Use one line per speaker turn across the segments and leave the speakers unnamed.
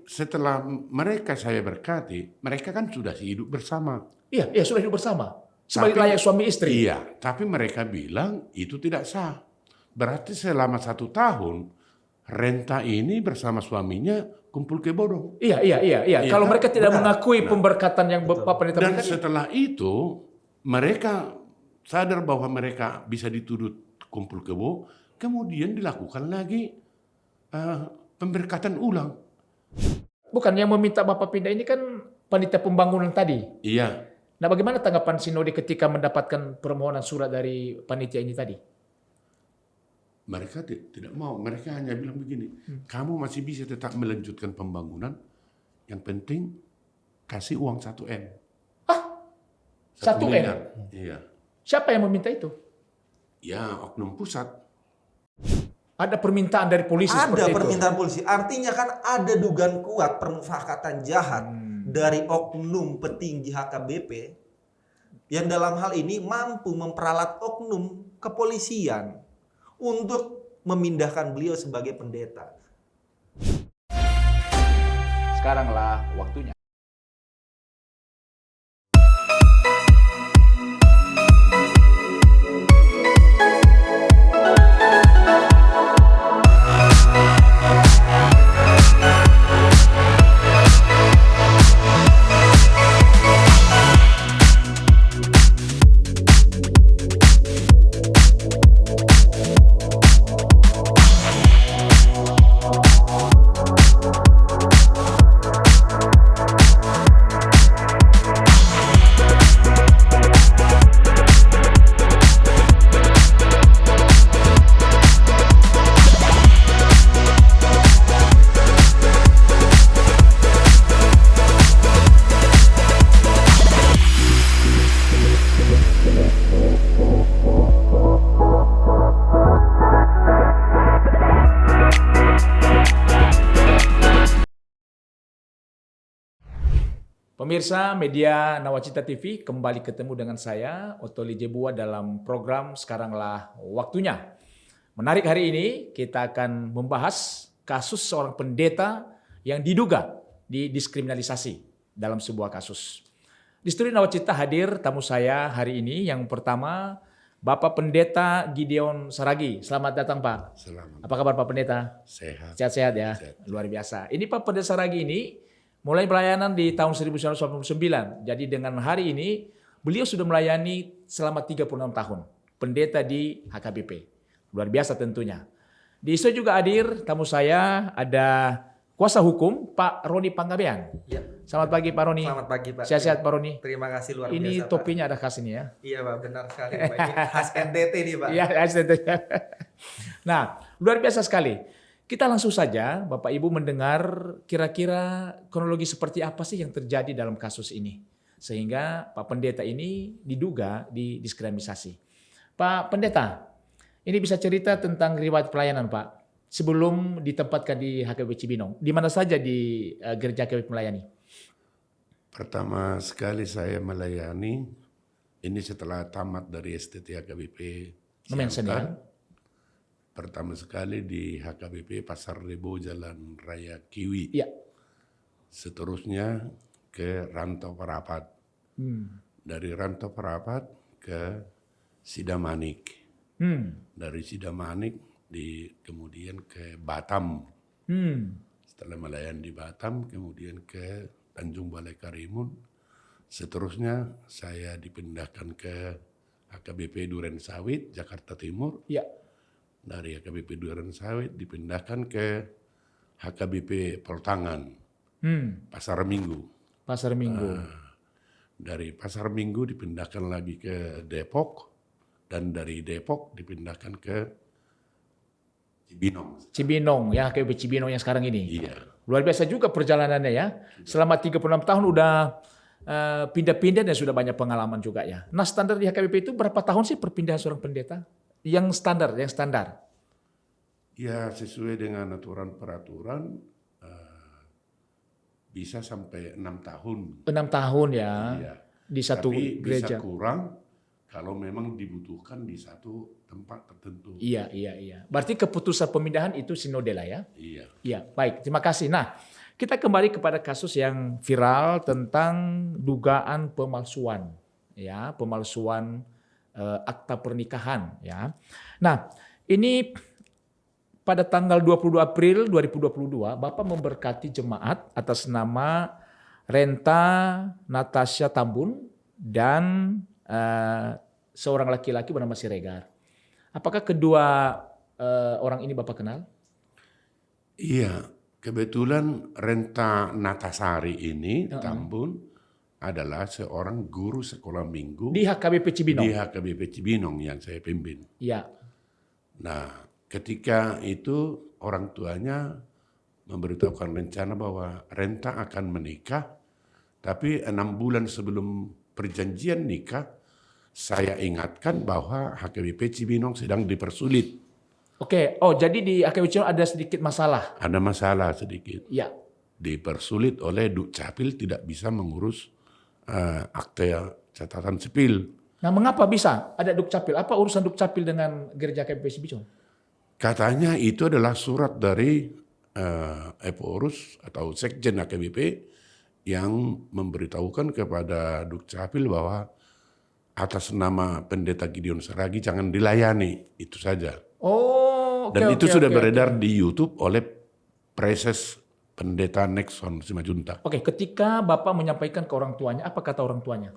setelah mereka saya berkati, mereka kan sudah hidup bersama.
Iya, sudah hidup bersama. Sebagai
Tapi-
layak suami istri.
Iya, tapi mereka bilang itu tidak sah. Berarti selama 1 tahun, Renta ini bersama suaminya kumpul ke bodong.
Iya.
Iya,
Kalau
kan?
mereka tidak
Benar.
mengakui
Nah.
pemberkatan yang Bapak Pendeta
Dan
berikan,
setelah itu, mereka sadar bahwa mereka bisa dituduh kumpul kebo, kemudian dilakukan lagi pemberkatan ulang.
bukan yang meminta Bapak pindah ini kan panitia pembangunan tadi.
Iya,
Nah, bagaimana tanggapan sinode ketika mendapatkan permohonan surat dari panitia ini tadi?
mereka tidak mau. Mereka hanya bilang begini, kamu masih bisa tetap melanjutkan pembangunan, yang penting kasih uang 1 M.
1 M?
miliar. Iya.
Siapa yang meminta itu?
Ya, oknum pusat.
Ada permintaan dari polisi
Ada
seperti itu?
permintaan polisi. Artinya kan ada dugaan kuat permufakatan jahat dari oknum petinggi HKBP yang dalam hal ini mampu memperalat oknum kepolisian untuk memindahkan beliau sebagai pendeta.
Sekaranglah waktunya.
Pemirsa media Nawacita TV, kembali ketemu dengan saya, Ottoli Jebua, dalam program Sekaranglah Waktunya. Menarik, hari ini kita akan membahas kasus seorang pendeta yang diduga didiskriminalisasi dalam sebuah kasus. Di studio Nawacita hadir tamu saya hari ini. Yang pertama, Bapak Pendeta Gideon Saragi. Selamat datang, Pak.
Selamat.
Apa kabar Pak Pendeta?
Sehat.
Sehat-sehat ya,
Sehat.
luar biasa. Ini Pak Pendeta Saragi ini mulai pelayanan di tahun 1989. Jadi dengan hari ini beliau sudah melayani selama 36 tahun. Pendeta di HKBP. Luar biasa tentunya. Di studio juga hadir tamu saya, ada kuasa hukum Pak Roni Panggabean.
Ya.
Selamat pagi Pak Roni.
Selamat pagi Pak.
Sehat-sehat Pak Roni.
Terima kasih luar
Ini
biasa
topinya ada khas ini ya.
Pak. Iya Pak, benar sekali Pak. Ini khas NTT nih Pak.
Iya, tentunya. Nah, luar biasa sekali. Kita langsung saja, Bapak Ibu, mendengar kira-kira kronologi seperti apa sih yang terjadi dalam kasus ini. Sehingga Pak Pendeta ini diduga didiskriminasi. Pak Pendeta, ini bisa cerita tentang riwayat pelayanan Pak. Sebelum ditempatkan di HKBP Cibinong. Di mana saja di gereja HKBP melayani?
Pertama sekali saya melayani, ini setelah tamat dari STT HKBP
Lumayan
Siantar.
senior.
Pertama sekali di HKBP Pasar Rebo Jalan Raya Kiwi.
Iya.
Seterusnya ke Rantau Parapat. Dari Rantau Parapat ke Sidamanik. Dari Sidamanik kemudian ke Batam. Setelah melayani di Batam, kemudian ke Tanjung Balai Karimun. Seterusnya saya dipindahkan ke HKBP Duren Sawit, Jakarta Timur.
Iya.
Dari HKBP Duren Sawit dipindahkan ke HKBP Pertangan, Pasar Minggu.
Pasar Minggu.
Dari Pasar Minggu dipindahkan lagi ke Depok, dan dari Depok dipindahkan ke Cibinong.
Cibinong ya, HKBP Cibinong yang sekarang ini.
Iya.
Luar biasa juga perjalanannya ya. Selama 36 tahun udah pindah-pindah dan sudah banyak pengalaman juga ya. Nah, standar di HKBP itu berapa tahun sih perpindahan seorang pendeta? Yang standar.
Ya, sesuai dengan aturan peraturan bisa sampai 6 tahun.
6 tahun ya.
Iya.
Di satu
Tapi
gereja.
bisa kurang kalau memang dibutuhkan di satu tempat tertentu.
Iya. Berarti keputusan pemindahan itu sinode lah ya.
Iya.
Iya, baik. Terima kasih. Nah, Kita kembali kepada kasus yang viral tentang dugaan pemalsuan, ya, pemalsuan akta pernikahan, ya. Nah, ini pada tanggal 22 April 2022, Bapak memberkati jemaat atas nama Renta Natasha Tambun dan seorang laki-laki bernama Siregar. Apakah kedua orang ini Bapak kenal?
Iya, kebetulan Renta Natasari ini Tambun adalah seorang guru sekolah minggu
Di HKBP Cibinong.
di HKBP Cibinong yang saya pimpin.
Iya.
Nah, ketika itu orang tuanya memberitahukan rencana bahwa Renta akan menikah, tapi 6 bulan sebelum perjanjian nikah, saya ingatkan bahwa HKBP Cibinong sedang dipersulit.
Oke, oh jadi di HKBP Cibinong ada sedikit masalah.
Ada masalah sedikit.
Iya.
Dipersulit oleh Dukcapil tidak bisa mengurus akte catatan sipil.
Nah, mengapa bisa ada Dukcapil? Apa urusan Dukcapil dengan gereja HKBP Cibinong?
Katanya itu adalah surat dari Eporus atau Sekjen HKBP yang memberitahukan kepada Dukcapil bahwa atas nama Pendeta Gideon Saragi jangan dilayani, itu saja.
Oh,
Dan itu sudah beredar di YouTube oleh Preses Pendeta Nexon Simajuntak.
Oke, ketika Bapak menyampaikan ke orang tuanya, apa kata orang tuanya?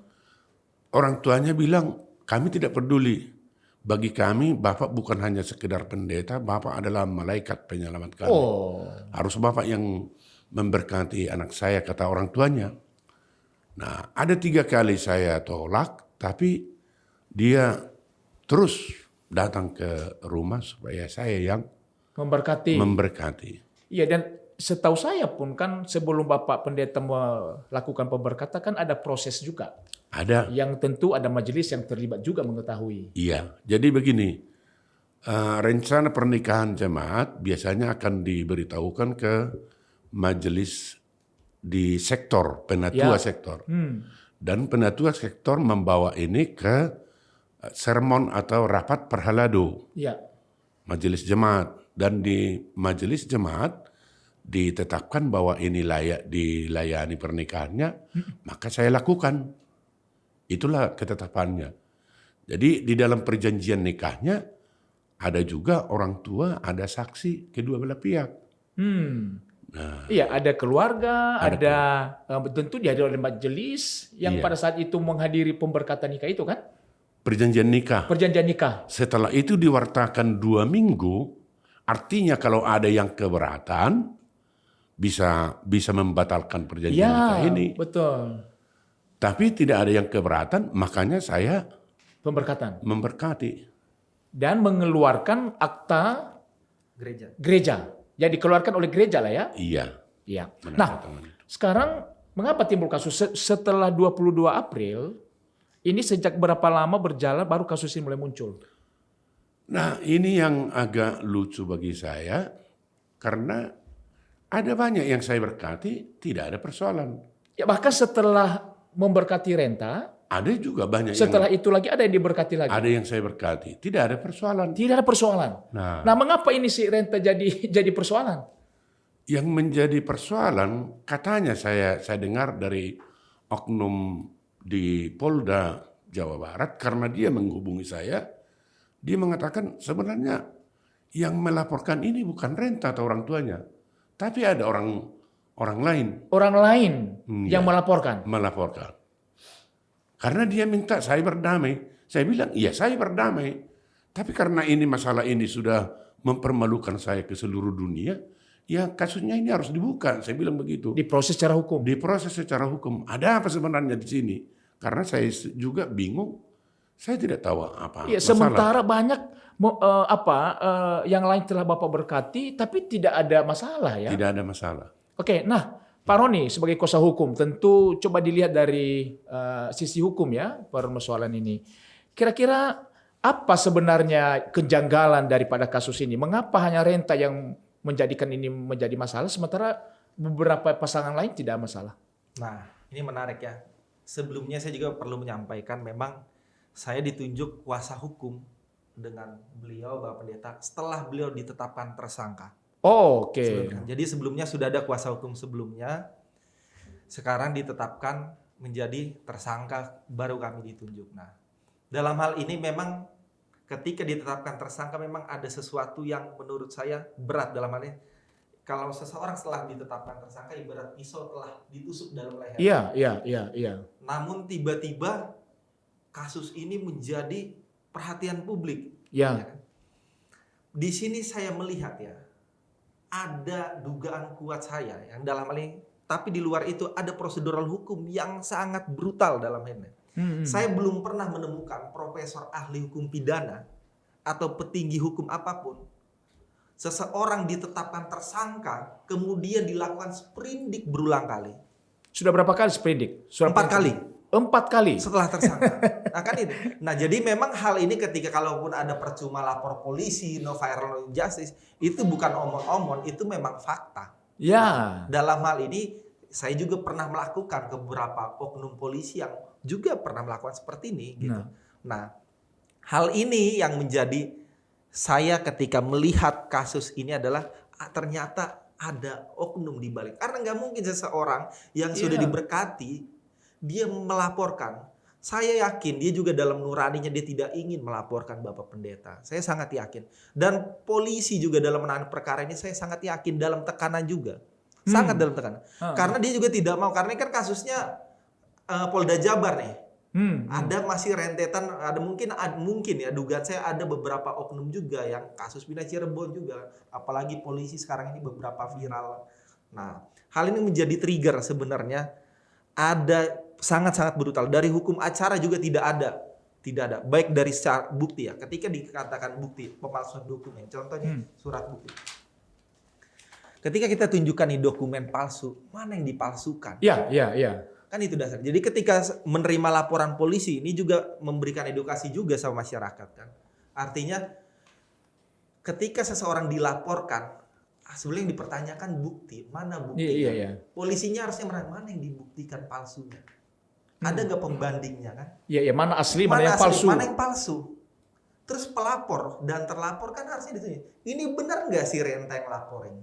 Orang tuanya bilang, kami tidak peduli. Bagi kami, Bapak bukan hanya sekedar pendeta, Bapak adalah malaikat penyelamat kami.
Oh,
Harus Bapak yang memberkati anak saya, kata orang tuanya. Nah, ada 3 kali saya tolak, tapi dia terus datang ke rumah supaya saya yang memberkati.
Iya, dan setahu saya pun kan sebelum Bapak pendeta melakukan pemberkatan kan ada proses juga.
Ada.
Yang tentu ada majelis yang terlibat juga mengetahui.
Iya, jadi begini, rencana pernikahan jemaat biasanya akan diberitahukan ke majelis di sektor, penatua sektor. Dan penatua sektor membawa ini ke sermon atau rapat perhalado,
Iya.
majelis jemaat. Dan di majelis jemaat ditetapkan bahwa ini layak dilayani pernikahannya, maka saya lakukan. Itulah ketetapannya. Jadi di dalam perjanjian nikahnya ada juga orang tua, ada saksi kedua belah pihak. Nah,
Iya, ada keluarga, ada tentu dihadiri oleh majelis yang pada saat itu menghadiri pemberkatan nikah itu kan?
perjanjian nikah.
Perjanjian nikah.
Setelah itu diwartakan 2 minggu, artinya kalau ada yang keberatan bisa membatalkan perjanjian nikah ini.
Betul.
Tapi tidak ada yang keberatan, makanya saya
Pemberkatan.
memberkati.
Dan mengeluarkan akta gereja. Ya dikeluarkan oleh gereja lah ya.
Iya.
Iya.
Menandatangani
Nah,
itu.
sekarang mengapa timbul kasus setelah 22 April? Ini sejak berapa lama berjalan baru kasus ini mulai muncul?
Nah, ini yang agak lucu bagi saya, karena ada banyak yang saya berkati, tidak ada persoalan.
Ya bahkan setelah memberkati Renta,
Ada juga banyak
setelah itu lagi ada yang diberkati lagi.
ada yang saya berkati, tidak ada persoalan.
Tidak ada persoalan.
Nah,
Mengapa ini si Renta jadi persoalan?
yang menjadi persoalan, katanya saya dengar dari oknum di Polda Jawa Barat, karena dia menghubungi saya, dia mengatakan sebenarnya yang melaporkan ini bukan Renta atau orang tuanya, tapi ada orang lain
Orang lain yang
Iya.
melaporkan.
Karena dia minta saya berdamai. Saya bilang, iya saya berdamai. Tapi karena ini masalah ini sudah mempermalukan saya ke seluruh dunia, ya kasusnya ini harus dibuka. Saya bilang begitu.
Diproses secara hukum.
Diproses secara hukum. Ada apa sebenarnya di sini? Karena saya juga bingung. Saya tidak tahu apa
Iya,
masalah.
sementara banyak yang lain telah Bapak berkati, tapi tidak ada masalah ya.
Tidak ada masalah.
Oke, nah Pak Roni sebagai kuasa hukum tentu coba dilihat dari sisi hukum ya persoalan ini. Kira-kira apa sebenarnya kejanggalan daripada kasus ini? Mengapa hanya Renta yang menjadikan ini menjadi masalah, sementara beberapa pasangan lain tidak masalah?
Nah, ini menarik ya. Sebelumnya saya juga perlu menyampaikan memang saya ditunjuk kuasa hukum dengan beliau Bapak Pendeta setelah beliau ditetapkan tersangka.
Oh, oke.
Sebelumnya. Jadi sebelumnya sudah ada kuasa hukum sebelumnya, sekarang ditetapkan menjadi tersangka, baru kami ditunjuk. Nah, dalam hal ini memang ketika ditetapkan tersangka memang ada sesuatu yang menurut saya berat dalam hal ini. Kalau seseorang setelah ditetapkan tersangka ibarat pisau telah ditusuk dalam leher.
Iya.
Namun tiba-tiba kasus ini menjadi perhatian publik.
Ya.
Ya kan? Di sini saya melihat ya, ada dugaan kuat saya yang dalam hal ini, tapi di luar itu ada prosedural hukum yang sangat brutal dalam hal ini. Saya belum pernah menemukan profesor ahli hukum pidana atau petinggi hukum apapun, seseorang ditetapkan tersangka, kemudian dilakukan sprindik berulang kali.
Sudah berapa kali sprindik?
4 kali.
4 kali?
Setelah tersangka. Nah kan itu. Nah jadi memang hal ini ketika kalaupun ada percuma lapor polisi, no viral no justice, itu bukan omong-omong, itu memang fakta.
Ya.
Dalam hal ini saya juga pernah melakukan ke beberapa oknum polisi yang juga pernah melakukan seperti ini. Gitu. Nah hal ini yang menjadi saya ketika melihat kasus ini adalah ternyata ada oknum di balik. Karena nggak mungkin seseorang yang sudah diberkati dia melaporkan. Saya yakin dia juga dalam nuraninya dia tidak ingin melaporkan Bapak Pendeta. Saya sangat yakin. Dan polisi juga dalam menangani perkara ini saya sangat yakin dalam tekanan juga. Sangat dalam tekanan. Karena dia juga tidak mau. Karena ini kan kasusnya Polda Jabar nih. Ada masih rentetan, ada mungkin ya dugaan saya ada beberapa oknum juga yang kasus pindah Cirebon juga, apalagi polisi sekarang ini beberapa viral. Nah, hal ini menjadi trigger sebenarnya, ada sangat-sangat brutal. Dari hukum acara juga tidak ada, baik dari bukti ya. Ketika dikatakan bukti pemalsuan dokumen, contohnya surat bukti. Ketika kita tunjukkan nih dokumen palsu, mana yang dipalsukan?
Iya.
Kan itu dasar. Jadi ketika menerima laporan polisi ini juga memberikan edukasi juga sama masyarakat kan. Artinya ketika seseorang dilaporkan sebelum dipertanyakan bukti, mana bukti?
Iya.
Polisinya harusnya mana yang dibuktikan palsunya. Ada nggak pembandingnya kan?
Iya, mana asli, mana yang palsu.
Mana yang palsu. Terus pelapor dan terlapor kan harusnya ditanya, ini benar nggak si Renteng laporin?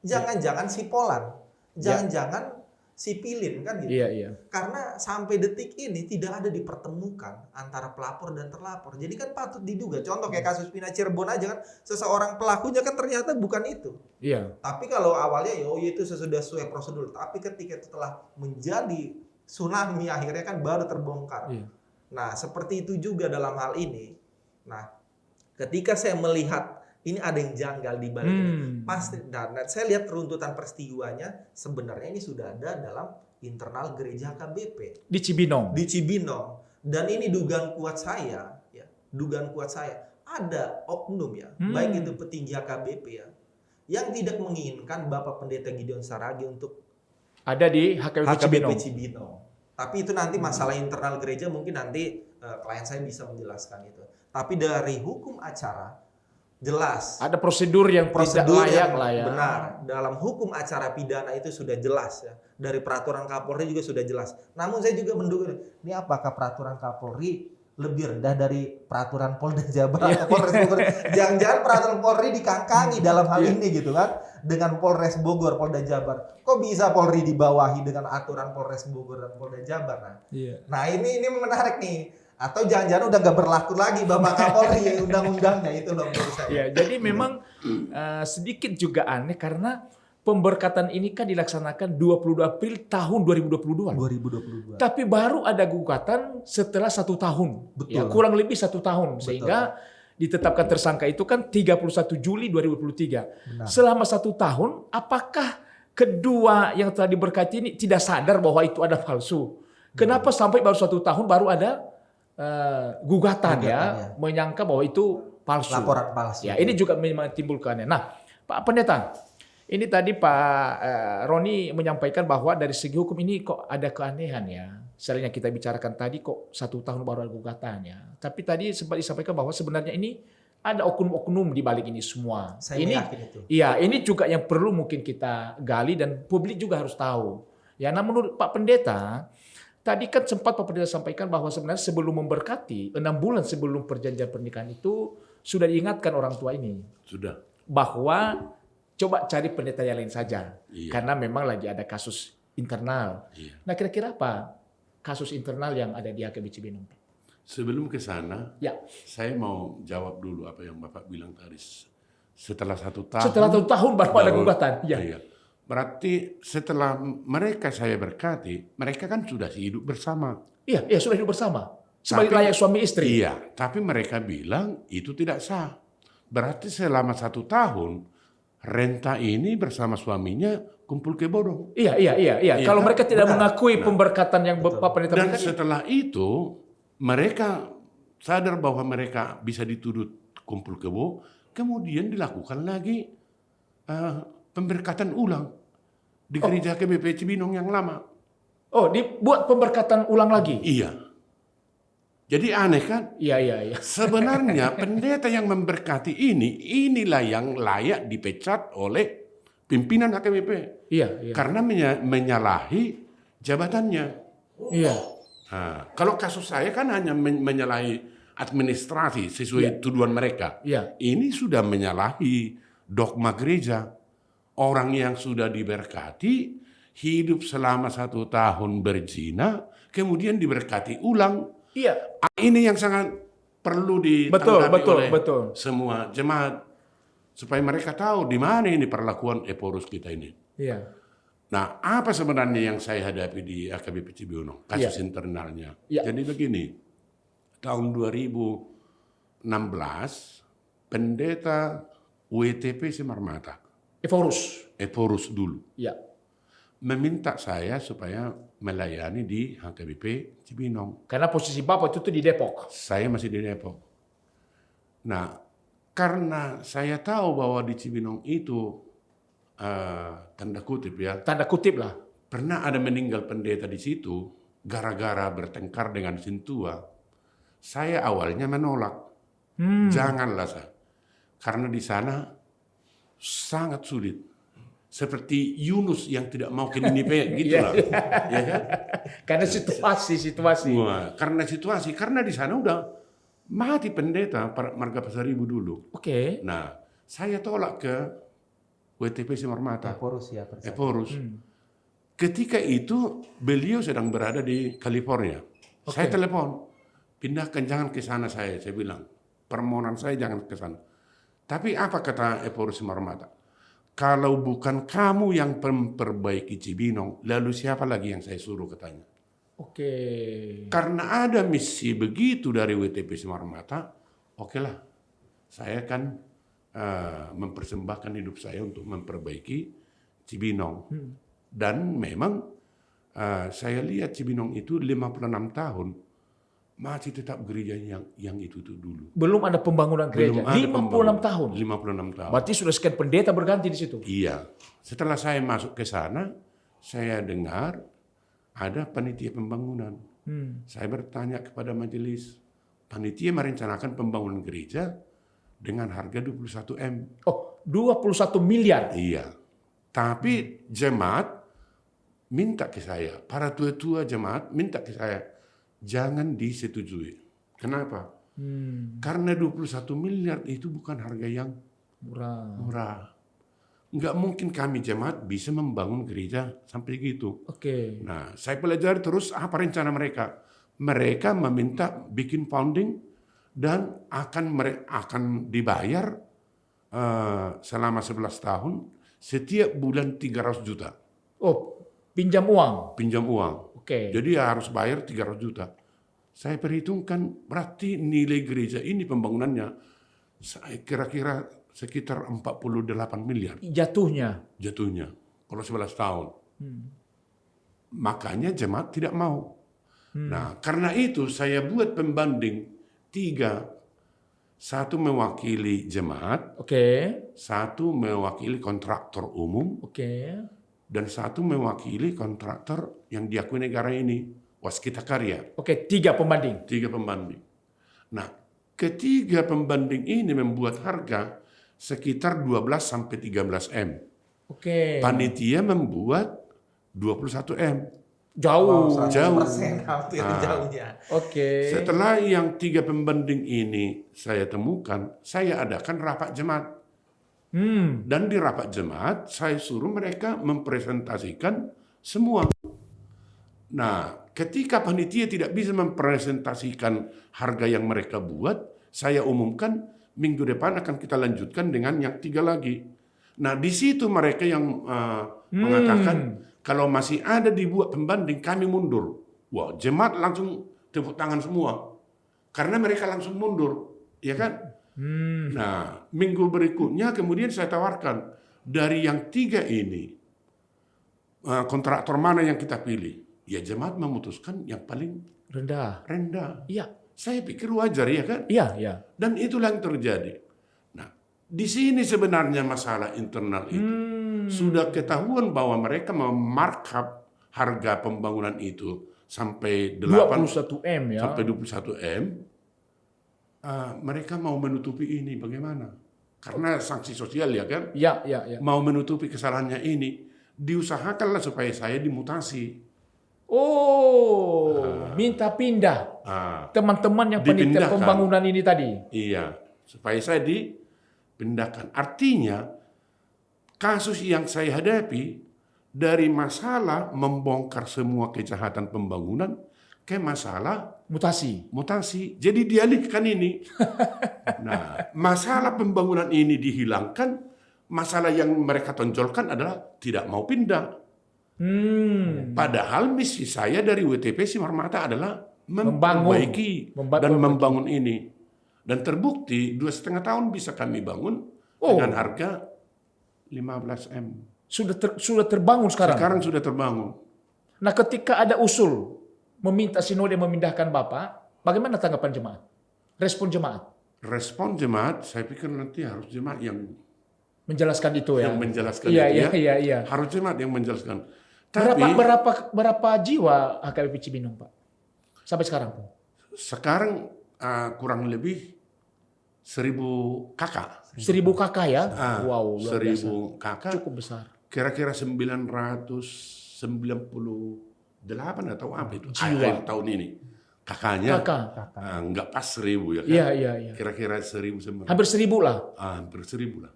Jangan-jangan si Polan, jangan-jangan si Pilin kan gitu.
Iya.
Karena sampai detik ini tidak ada dipertemukan antara pelapor dan terlapor. Jadi kan patut diduga. Contoh kayak kasus Pina Cirebon aja kan, seseorang pelakunya kan ternyata bukan itu.
Iya.
Tapi kalau awalnya itu sudah sesuai prosedur. Tapi ketika setelah menjadi tsunami akhirnya kan baru terbongkar.
Iya.
Nah seperti itu juga dalam hal ini. Nah ketika saya melihat ini ada yang janggal di balik ini. Pasti, dan saya lihat runtutan peristiwanya sebenarnya ini sudah ada dalam internal gereja KBP.
Di Cibinong.
Dan ini dugaan kuat saya, ada oknum ya, baik itu petinggi KBP ya, yang tidak menginginkan Bapak Pendeta Gideon Saragi untuk
ada di HKBP
Cibinong. Tapi itu nanti masalah internal gereja mungkin nanti klien saya bisa menjelaskan itu. Tapi dari hukum acara jelas.
Ada prosedur yang tidak layak lah ya.
Benar. Dalam hukum acara pidana itu sudah jelas ya. Dari peraturan Kapolri juga sudah jelas. Namun saya juga menduga, ini apakah peraturan Kapolri lebih rendah dari peraturan Polda Jabar atau Polres Bogor? Jangan-jangan peraturan Polri dikangkangi dalam hal ini gitu kan. Dengan Polres Bogor, Polda Jabar. Kok bisa Polri dibawahi dengan aturan Polres Bogor dan Polda Jabar? Nah ini menarik nih. Atau jangan-jangan udah gak berlaku lagi Bapak Kapolri undang-undangnya itu loh menurut saya.
Ya, jadi memang sedikit juga aneh karena pemberkatan ini kan dilaksanakan 22 April tahun 2022. Tapi baru ada gugatan setelah 1 tahun.
Betul.
Ya, kurang lebih 1 tahun. Sehingga ditetapkan tersangka itu kan 31 Juli 2023. Benar. Selama 1 tahun, apakah kedua yang telah diberkati ini tidak sadar bahwa itu ada palsu? Kenapa sampai baru 1 tahun baru ada gugatan ya, menyangka bahwa itu palsu.
Laporan palsu.
Ya, ini juga menimbulkannya. Nah, Pak Pendeta, ini tadi Pak Roni menyampaikan bahwa dari segi hukum ini kok ada keanehan ya. Selain yang kita bicarakan tadi kok 1 tahun baru ada gugatannya. Tapi tadi sempat disampaikan bahwa sebenarnya ini ada oknum-oknum di balik ini semua.
Saya yakin itu.
Iya, ini juga yang perlu mungkin kita gali dan publik juga harus tahu. Ya, nah menurut Pak Pendeta, tadi kan sempat Pak Pendeta sampaikan bahwa sebenarnya sebelum memberkati, 6 bulan sebelum perjanjian pernikahan itu sudah diingatkan orang tua ini.
Sudah.
Bahwa Coba cari pendeta yang lain saja.
Iya.
Karena memang lagi ada kasus internal.
Iya.
Nah kira-kira apa kasus internal yang ada di HKB Cibinong?
Sebelum ke sana,
Ya,
saya mau jawab dulu apa yang Bapak bilang tadi. Setelah 1 tahun.
setelah 1 tahun baru ada gugatan. Ya.
Iya. Berarti setelah mereka saya berkati, mereka kan sudah hidup bersama.
Iya, sudah hidup bersama. Sebagai
Tapi-
layak suami istri.
Iya, tapi mereka bilang itu tidak sah. Berarti selama 1 tahun, renta ini bersama suaminya kumpul ke bodong.
Iya.
Iya,
Kalau
kan?
mereka tidak
Benar.
mengakui pemberkatan yang Bapak Pendeta
Dan
berikan,
setelah itu, mereka sadar bahwa mereka bisa dituduh kumpul kebo, kemudian dilakukan lagi pemberkatan ulang di gereja KBP Cibinong yang lama.
dibuat pemberkatan ulang lagi.
Iya. Jadi aneh kan?
Iya.
Sebenarnya pendeta yang memberkati inilah yang layak dipecat oleh pimpinan HKBP.
Iya.
Karena menyalahi jabatannya.
Iya.
Nah, kalau kasus saya kan hanya menyalahi administrasi sesuai tuduhan mereka.
Iya.
Ini sudah menyalahi dogma gereja. Orang yang sudah diberkati, hidup selama 1 tahun berzina, kemudian diberkati ulang.
Iya.
Ini yang sangat perlu ditanggapi oleh
betul.
semua jemaat. Supaya mereka tahu di mana ini perlakuan Eporus kita ini.
Iya.
Nah, apa sebenarnya yang saya hadapi di HKBP Cibinong? Kasus internalnya.
Iya.
Jadi begini, tahun 2016, pendeta WTP Semarmata, Eporus dulu,
Iya.
meminta saya supaya melayani di HKBP Cibinong.
Karena posisi Bapak itu di Depok.
Saya masih di Depok. Nah, karena saya tahu bahwa di Cibinong itu, tanda kutip ya,
Tanda kutip lah.
pernah ada meninggal pendeta di situ gara-gara bertengkar dengan sintua. Saya awalnya menolak. Janganlah saya. Karena di sana sangat sulit. Seperti Yunus yang tidak mau ke Niniwe gitu lah. Ya kan?
Karena situasi.
Wah, karena situasi, karena di sana udah mati pendeta Marga Pasaribu dulu.
Oke.
Nah, saya tolak ke WTP Semarmata. Eporus. Ketika itu beliau sedang berada di California. Saya telepon, pindahkan, jangan ke sana saya bilang. Permohonan saya jangan ke sana. Tapi apa kata Eporus Semarmata? Kalau bukan kamu yang memperbaiki Cibinong, lalu siapa lagi yang saya suruh katanya?
Oke.
Karena ada misi begitu dari WTP Semarmata, okelah, saya kan mempersembahkan hidup saya untuk memperbaiki Cibinong. Dan memang saya lihat Cibinong itu 56 tahun masih tetap gereja yang itu tuh dulu.
Belum ada pembangunan gereja.
Belum ada
56
pembangunan.
tahun.
56 tahun.
Berarti sudah sekian pendeta berganti di situ.
Iya. Setelah saya masuk ke sana, saya dengar ada panitia pembangunan. Saya bertanya kepada majelis, panitia merencanakan pembangunan gereja dengan harga 21 M.
21 miliar.
Iya. Tapi jemaat minta ke saya, para tua-tua jemaat minta ke saya, jangan disetujui. Kenapa? Karena 21 miliar itu bukan harga yang murah. Nggak mungkin kami jemaat bisa membangun gereja sampai gitu.
Oke.
Nah, saya pelajari terus apa rencana mereka. Mereka meminta bikin founding dan akan dibayar selama 11 tahun setiap bulan 300 juta.
Pinjam uang.
Pinjam uang.
Oke.
Jadi harus bayar 300 juta. Saya perhitungkan berarti nilai gereja ini pembangunannya kira-kira sekitar 48 miliar
Jatuhnya.
kalau 11 tahun. Makanya jemaat tidak mau. Nah, karena itu saya buat pembanding 3. Satu mewakili jemaat,
Oke.
satu mewakili kontraktor umum,
Oke.
dan satu mewakili kontraktor yang diakui negara ini, Waskita Karya.
Oke, 3 pembanding.
3 pembanding. Nah, ketiga pembanding ini membuat harga sekitar 12 sampai 13 M.
Oke.
Panitia membuat 21 M.
Jauh.
100% hampir jauhnya.
Oke.
Setelah yang 3 pembanding ini saya temukan, saya adakan rapat jemaat. Dan di rapat jemaat, saya suruh mereka mempresentasikan semua. Nah, ketika panitia tidak bisa mempresentasikan harga yang mereka buat, saya umumkan minggu depan akan kita lanjutkan dengan yang 3 lagi. Nah, di situ mereka yang mengatakan kalau masih ada dibuat pembanding, kami mundur. Wah, jemaat langsung tepuk tangan semua. Karena mereka langsung mundur, ya kan? Nah, minggu berikutnya kemudian saya tawarkan, dari yang 3 ini, kontraktor mana yang kita pilih? Ya jemaat memutuskan yang paling
Rendah.
rendah.
Iya.
Saya pikir wajar ya kan?
Iya, iya.
Dan itulah yang terjadi. Nah, di sini sebenarnya masalah internal itu. Sudah ketahuan bahwa mereka memarkup harga pembangunan itu sampai
21 M ya.
sampai 21 M. Mereka mau menutupi ini bagaimana? Karena sanksi sosial ya kan?
Iya, iya, iya.
Mau menutupi kesalahannya ini, diusahakanlah supaya saya dimutasi.
Minta pindah. Teman-teman yang panitia
Dipindahkan.
pembangunan ini tadi.
Iya, supaya saya dipindahkan. Artinya, kasus yang saya hadapi dari masalah membongkar semua kejahatan pembangunan ke masalah mutasi. Jadi dialihkan ini. Nah, masalah pembangunan ini dihilangkan, masalah yang mereka tonjolkan adalah tidak mau pindah. Padahal misi saya dari WTP Sinar Mata adalah memperbaiki dan membangun ini. Dan terbukti 2,5 tahun bisa kami bangun dengan harga 15 M.
Sudah terbangun sekarang.
Sekarang sudah terbangun.
Nah, ketika ada usul meminta sinode memindahkan Bapak, bagaimana tanggapan jemaat? Respon jemaat?
Respon jemaat, saya pikir nanti harus jemaat yang
Menjelaskan itu ya.
yang menjelaskan
Iya,
itu
iya, iya.
Harus jemaat yang menjelaskan. Tapi
Berapa jiwa HKBP Cibinong, Pak? Sampai sekarang, Pak?
sekarang kurang lebih 1.000 kakak.
1.000 kakak ya? Wow, luar biasa.
1.000 kakak.
Cukup besar.
Kira-kira 998 atau apa itu
Jiwa.
akhir tahun ini. Kakaknya
Kakak.
nggak pas 1.000 ya kan?
Iya, iya, iya.
Kira-kira 1.000
Hampir 1.000 lah.
hampir 1.000 lah.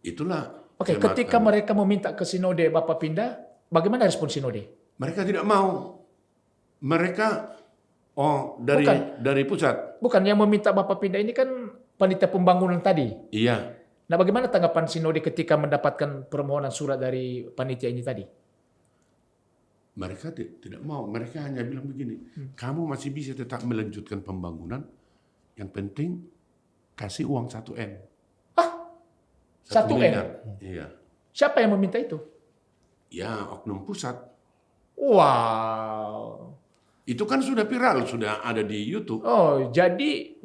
Itulah.
Oke,
jemaat
ketika
kami.
mereka meminta ke sinode Bapak pindah, bagaimana respon sinode?
Mereka tidak mau. Mereka dari pusat.
Bukan, yang meminta Bapak pindah ini kan panitia pembangunan tadi.
Iya.
Nah, bagaimana tanggapan sinode ketika mendapatkan permohonan surat dari panitia ini tadi?
Mereka tidak mau. Mereka hanya bilang begini, kamu masih bisa tetap melanjutkan pembangunan. Yang penting kasih uang 1 M.
1 M?
miliar. Iya.
Siapa yang meminta itu?
Ya, oknum pusat.
Wow.
Itu kan sudah viral, sudah ada di YouTube.
Oh, jadi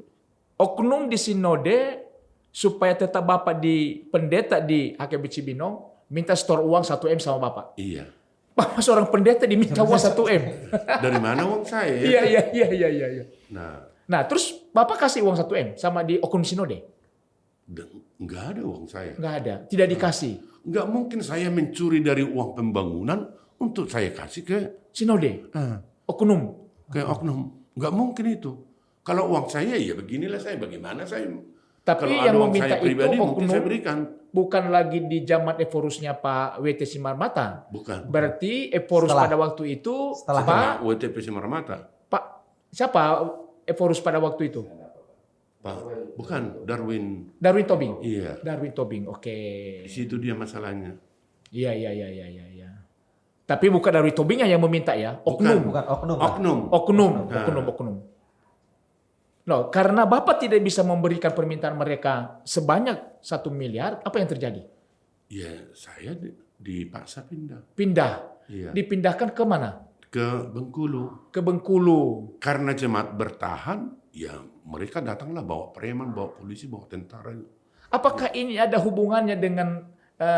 oknum di sinode supaya tetap Bapak di pendeta di HKBP Cibinong minta store uang 1 M sama Bapak.
Iya.
Bapak seorang pendeta diminta uang 1 M.
Dari mana uang saya? Ya?
Iya. Nah, terus Bapak kasih uang 1 M sama di oknum sinode?
Enggak ada uang saya.
Enggak ada, tidak dikasih.
Enggak mungkin saya mencuri dari uang pembangunan untuk saya kasih ke
Sinode, oknum.
Enggak mungkin itu. Kalau uang saya ya beginilah saya, bagaimana saya.
Tapi
kalau
yang
ada uang
meminta
saya
itu
pribadi mungkin
oknum
saya berikan.
bukan lagi di zaman Eforusnya Pak WT Sinar Mata.
Bukan.
Berarti Eforus
Setelah.
pada waktu itu
Setelah.
Pak
WTP Sinar Mata.
siapa Eforus pada waktu itu?
Pak, bukan Darwin.
Darwin Tobing.
Iya.
Darwin Tobing. Oke.
Di situ dia masalahnya.
Iya. Tapi bukan Darwin Tobing yang meminta ya, oknum.
Bukan oknum.
Oknum. Loh, karena Bapak tidak bisa memberikan permintaan mereka sebanyak 1 miliar, apa yang terjadi?
Ya, saya dipaksa pindah.
Pindah.
Iya.
Dipindahkan ke mana?
Ke Bengkulu.
Ke Bengkulu.
Karena jemaat bertahan, ya mereka datanglah bawa preman, bawa polisi, bawa tentara.
Apakah ini ada hubungannya dengan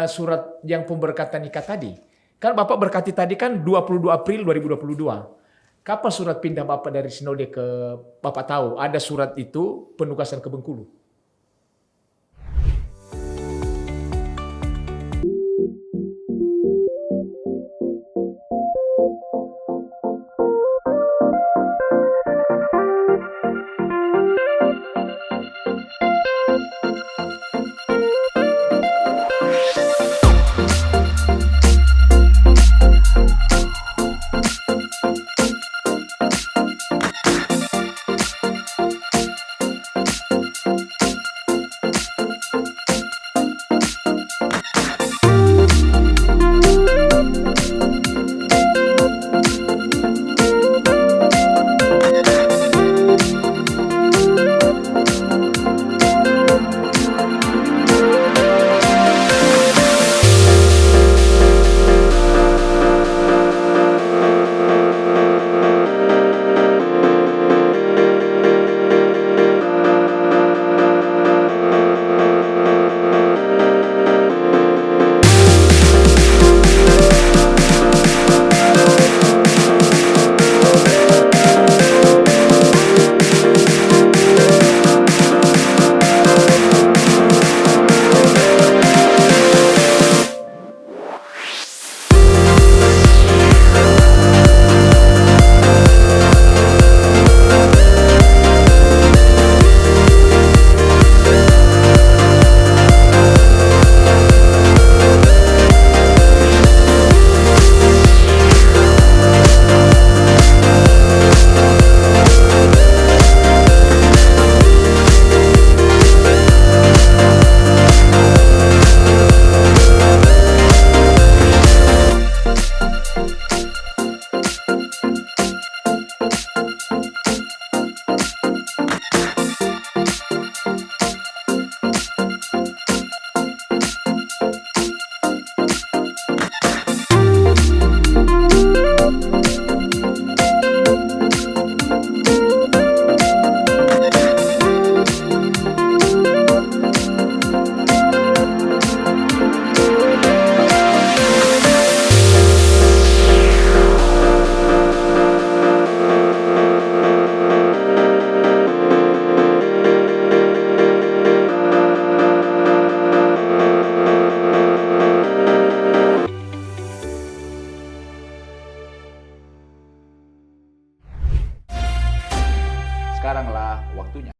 surat yang pemberkatan nikah tadi? Kan Bapak berkati tadi kan 22 April 2022. Kapan surat pindah Bapak dari sinode ke Bapak tahu ada surat itu penugasan ke Bengkulu?
Sekaranglah waktunya.